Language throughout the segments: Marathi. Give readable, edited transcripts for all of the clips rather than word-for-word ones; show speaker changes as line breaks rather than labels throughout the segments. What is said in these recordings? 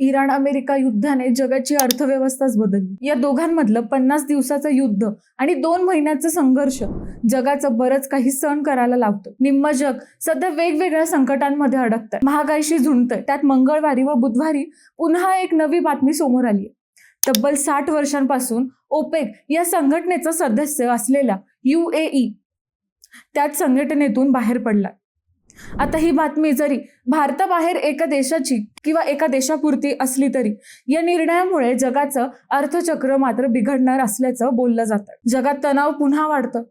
इराण अमेरिका युद्धाने जगाची अर्थव्यवस्थाच बदलली। या दोघांमधलं 50 दिवसाचं युद्ध आणि 2 महिन्याचा संघर्ष जगाचं बरंच काही सहन करायला लावतं। निम्म जग सध्या वेगवेगळ्या संकटांमध्ये अडकतंय, महागाईशी झुंजतंय। त्यात मंगळवारी व बुधवारी पुन्हा एक नवी बातमी समोर आली आहे। तब्बल 60 वर्षांपासून ओपेक या संघटनेचं सदस्य असलेला UAE त्याच संघटनेतून बाहेर पडला। आता ही बातमी जरी भारताबाहेर एका देशाची किंवा एका देशापुरती असली तरी या निर्णयामुळे जगाचं अर्थचक्र मात्र बिघडणार असल्याचं बोललं जातं। जगात तणाव पुन्हा वाढतं।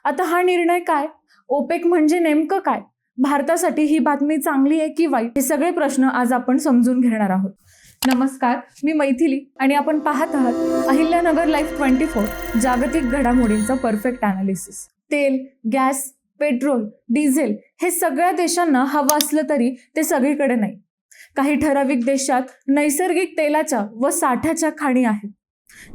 आता हा निर्णय काय? ओपेक म्हणजे नेमकं काय? भारतासाठी ही बातमी चांगली आहे की वाईट? हे सगळे प्रश्न आज आपण समजून घेणार आहोत। नमस्कार, मी मैथिली आणि आपण पाहत आहात अहिल्यानगर लाईव्ह 24 जागतिक घडामोडींचं परफेक्ट अनालिसिस। तेल, गॅस, पेट्रोल, डिझेल हे सगळ्या देशांना हवं असलं तरी ते सगळीकडे नाही। काही ठराविक देशात नैसर्गिक तेलाच्या व साठ्याच्या खाणी आहेत।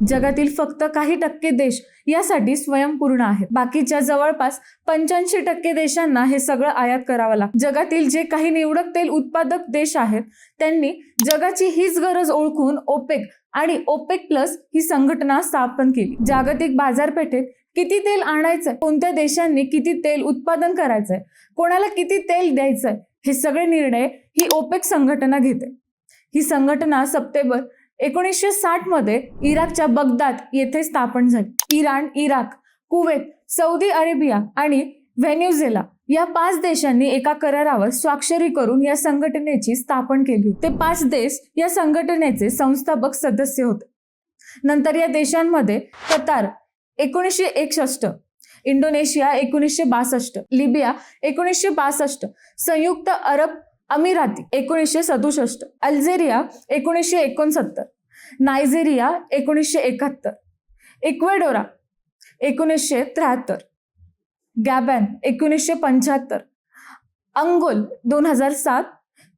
जगातील फक्त काही टक्के देश यासाठी स्वयंपूर्ण आहेत। बाकीच्या जवळपास 85% देशांना हे सगळं आयात करावं लागतं। जगातील जे काही निवडक तेल उत्पादक देश आहेत त्यांनी जगाची हीच गरज ओळखून ओपेक आणि ओपेक प्लस ही संघटना स्थापन केली। जागतिक बाजारपेठेत किती तेल आणायचंय, कोणत्या देशांनी किती तेल उत्पादन करायचंय, कोणाला किती तेल द्यायचंय, हे सगळे निर्णय ही ओपेक संघटना घेते। ही संघटना सप्टेंबर 1960 मध्ये इराकच्या बगदाद येथे स्थापन झाली। Iran, Iraq, Kuwait, Saudi Arabia आणि व्हेनेझुएला या 5 देशांनी एका करारावर स्वाक्षरी करून या संघटनेची स्थापना केली। ते 5 देश या संघटनेचे संस्थापक सदस्य होते। नंतर या देशांमध्ये कतार 1961, इंडोनेशिया 1962, लिबिया 1962, संयुक्त अरब अमिराती 1967, Algeria 1969, Nigeria 1971, इक्वेडोरा 1973, Gabon 1975, Ongole 2007,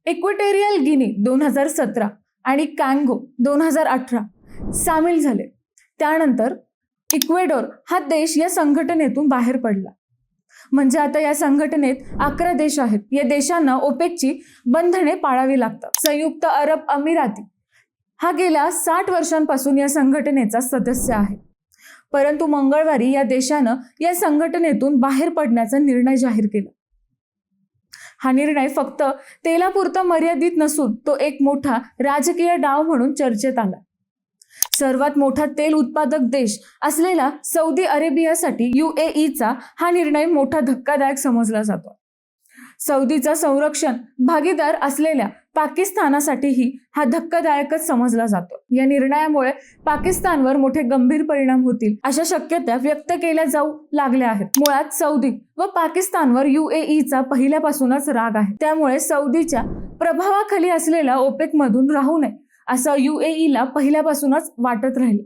Equatorial Guinea 2017 आणि कॉंगो 2018 सामील झाले। त्यानंतर इक्वेडोर हा देश या संघटनेतून बाहेर पडला। म्हणजे आता या संघटनेत 11 देश आहेत। या देशांना ओपेकची बंधने पाळावी लागतात। संयुक्त अरब अमिराती हा गेल्या 60 वर्षांपासून या संघटनेचा सदस्य आहे, परंतु मंगळवारी या देशानं या संघटनेतून बाहेर पडण्याचा निर्णय जाहीर केला। हा निर्णय फक्त तेलापुरता मर्यादित नसून तो एक मोठा राजकीय डाव म्हणून चर्चेत आला। सर्वात मोठा तेल उत्पादक देश असलेला सौदी अरेबियासाठी UAEचा हा निर्णय मोठा धक्कादायक समजला जातो। सौदीचा संरक्षण भागीदार असलेल्या पाकिस्तानासाठीही हा धक्कादायकच समजला जातो। या निर्णयामुळे पाकिस्तानवर मोठे गंभीर परिणाम होतील अशा शक्यता व्यक्त केल्या जाऊ लागल्या आहेत। मुळात सौदी व पाकिस्तानवर UAEचा पहिल्यापासूनच राग आहे। त्यामुळे सौदीच्या प्रभावाखाली असलेला ओपेक मधून राहू नये असं UAEला पहिल्यापासूनच वाटत राहिले।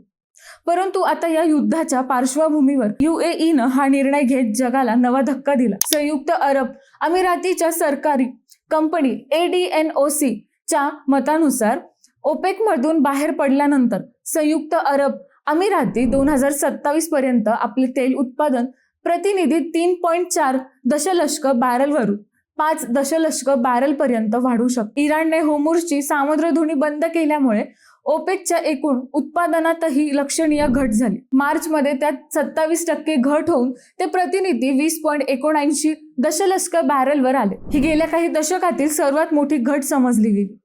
परंतु आता या युद्धाच्या पार्श्वभूमीवर UAEनं हा निर्णय घेत जगाला नवा धक्का दिला। संयुक्त अरब अमिरातीच्या सरकारी कंपनी ADNOC च्या मतानुसार ओपेक मधून बाहेर पडल्यानंतर संयुक्त अरब अमिराती 2027 पर्यंत आपले तेल उत्पादन प्रतिनिधी 3.4 दशलक्ष बॅरलवरून 5 दशलक्ष बॅरल पर्यंत वाढू शकते। इराणने होर्मुझची सामुद्रधुनी बंद केल्यामुळे ओपेकच्या एकूण उत्पादनातही लक्षणीय घट झाली। मार्च मध्ये त्यात 27% घट होऊन ते प्रतिनिधी 20.79 दशलक्ष बॅरलवर आले। ही गेल्या काही दशकातील सर्वात मोठी घट समजली गेली।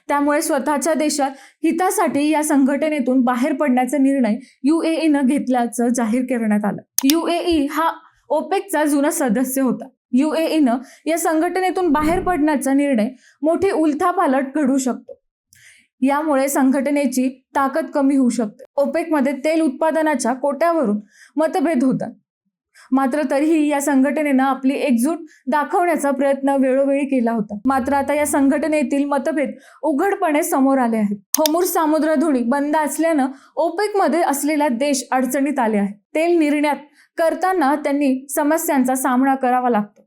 त्यामुळे स्वतःच्या देशात हितासाठी या संघटनेतून बाहेर पडण्याचा निर्णय UAEनं घेतल्याचं जाहीर करण्यात आलं। UAE हा ओपेकचा जुना सदस्य होता। UAEनं या संघटनेतून बाहेर पडण्याचा निर्णय मोठी उलथापालट घडू शकतो। यामुळे संघटनेची ताकद कमी होऊ शकते। ओपेकमध्ये तेल उत्पादनाच्या कोट्यावरून मतभेद होतात, मात्र तरीही या संघटनेनं आपली एकजूट दाखवण्याचा प्रयत्न वेळोवेळी केला होता। मात्र आता या संघटनेतील मतभेद उघडपणे समोर आले आहेत। होर्मुझ सामुद्रधुनी बंद असल्यानं ओपेकमध्ये असलेला देश अडचणीत आले आहेत। तेल निर्यात करताना त्यांनी समस्यांचा सामना करावा लागतो।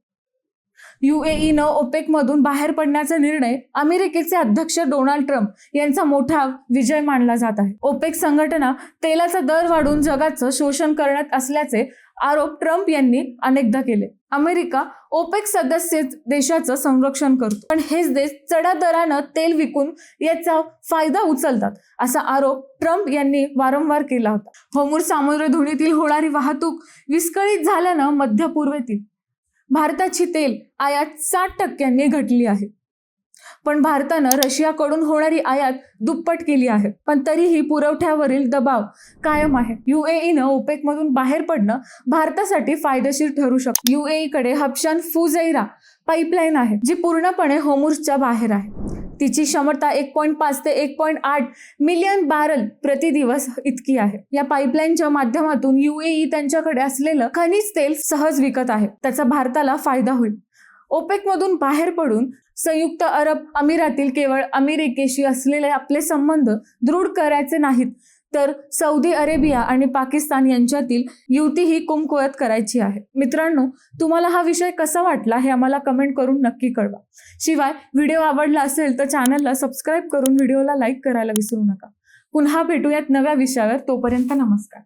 UAEनं ओपेकमधून बाहेर पडण्याचा निर्णय अमेरिकेचे अध्यक्ष डोनाल्ड ट्रम्प यांचा मोठा विजय मानला जात आहे। ओपेक संघटना तेलाचा दर वाढून जगाचं शोषण करत असल्याचे आरोप ट्रम्प यांनी अनेकदा केले. अमेरिका ओपेक सदस्य देशाचं संरक्षण करतो, पण हेच देश चढ्या दरानं तेल विकून याचा फायदा उचलतात असा आरोप ट्रम्प यांनी वारंवार केला होता. होर्मुझ सामुद्रधुनीतील होणारी वाहतूक विस्कळीत झाल्यानं मध्य पूर्वेतील भारताची तेल आयात 60% घटली आहे. पण भारतानं रशियाकडून होणारी आयात दुप्पट केली आहे, पण तरीही पुरवठ्यावरील दबाव कायम आहे. UAEनं ओपेकमधून बाहेर पडणं भारतासाठी फायदेशीर ठरू शकतं. UAEकडे हबशान फुजैरा पाईपलाईन आहे, जी पूर्णपणे होर्मुझच्या बाहेर आहे. तिची क्षमता 1.5 ते 1.8 मिलियन बॅरल प्रतिदिवस इतकी आहे. या पाईपलाईनच्या माध्यमातून UAE त्यांच्याकडे असलेलं खनिज तेल सहज विकत आहे. त्याचा भारताला फायदा होईल. ओपेकमधून बाहेर पडून संयुक्त अरब अमिरातील केवळ अमेरिकेशी असलेले आपले संबंध दृढ करायचे नाहीत, तर सौदी अरेबिया आणि पाकिस्तान यांच्यातील युतीही कुमकुवत करायची आहे. मित्रांनो, तुम्हाला हा विषय कसा वाटला हे आम्हाला कमेंट करून नक्की कळवा. शिवाय व्हिडिओ आवडला असेल तर चॅनलला सबस्क्राईब करून व्हिडिओला लाईक करायला विसरू नका. पुन्हा भेटूयात नव्या विषयावर. तोपर्यंत नमस्कार.